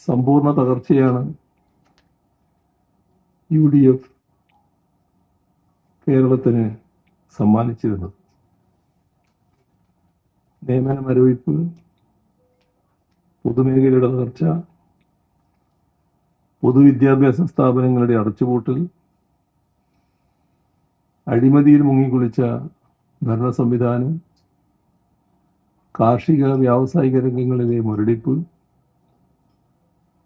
സമ്പൂർണ്ണ തകർച്ചയാണ് UDF കേരളത്തിന് സമ്മാനിച്ചിരുന്നത്. നിയമന മരവിപ്പ്, പൊതുമേഖലയുടെ തകർച്ച, പൊതുവിദ്യാഭ്യാസ സ്ഥാപനങ്ങളുടെ അടച്ചുപൂട്ടൽ, അഴിമതിയിൽ മുങ്ങിക്കുളിച്ച ഭരണ സംവിധാനം, കാർഷിക വ്യാവസായിക രംഗങ്ങളിലെ മുരടിപ്പ്,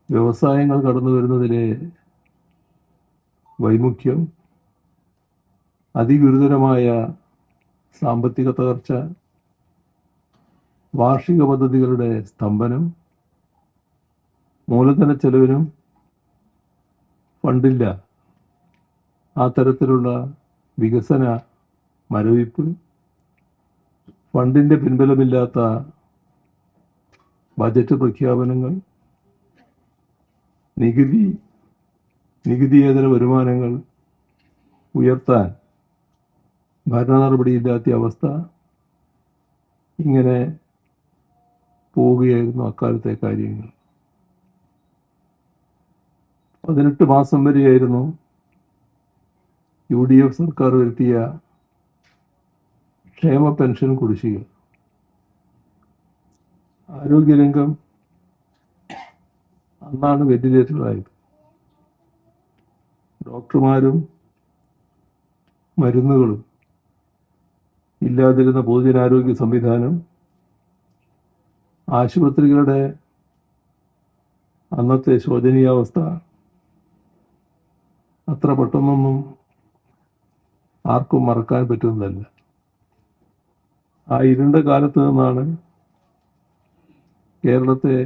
വ്യവസായങ്ങൾ കടന്നു വരുന്നതിലെ വൈമുഖ്യം, അതിഗുരുതരമായ സാമ്പത്തിക തകർച്ച, വാർഷിക പദ്ധതികളുടെ സ്തംഭനം, മൂലധന ചെലവിനും ഫണ്ടില്ല, ആ തരത്തിലുള്ള വികസന മരവിപ്പ്, ഫണ്ടിൻ്റെ പിൻബലമില്ലാത്ത ബജറ്റ് പ്രഖ്യാപനങ്ങൾ, നികുതിയേതര വരുമാനങ്ങൾ ഉയർത്താൻ ഭരണ നടപടിയില്ലാത്ത അവസ്ഥ, ഇങ്ങനെ പോവുകയായിരുന്നു അക്കാലത്തെ കാര്യങ്ങൾ. 18 മാസം വരെയായിരുന്നു UDF സർക്കാർ വരുത്തിയ ക്ഷേമ പെൻഷൻ കുടിശ്ശിക. ആരോഗ്യരംഗം അന്നാണ് വെന്റിലേറ്ററായത്. ഡോക്ടർമാരും മരുന്നുകളും ഇല്ലാതിരുന്ന പൊതുജനാരോഗ്യ സംവിധാനം, ആശുപത്രികളുടെ അന്നത്തെ ശോചനീയാവസ്ഥ അത്ര പെട്ടെന്നൊന്നും ആർക്കും മറക്കാൻ പറ്റുന്നതല്ല. ആ ഇരുണ്ട കാലത്ത് നിന്നാണ് കേരളത്തെ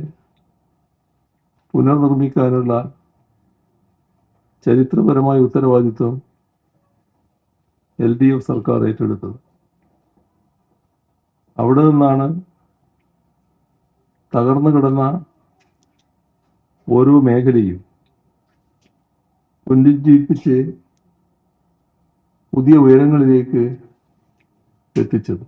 പുനർനിർമ്മിക്കാനുള്ള ചരിത്രപരമായ ഉത്തരവാദിത്വം LDF സർക്കാർ ഏറ്റെടുത്തത്. അവിടെ നിന്നാണ് തകർന്നു കിടന്ന ഓരോ മേഖലയും പുനരുജ്ജീവിപ്പിച്ച് പുതിയ ഉയരങ്ങളിലേക്ക് എത്തിച്ചത്.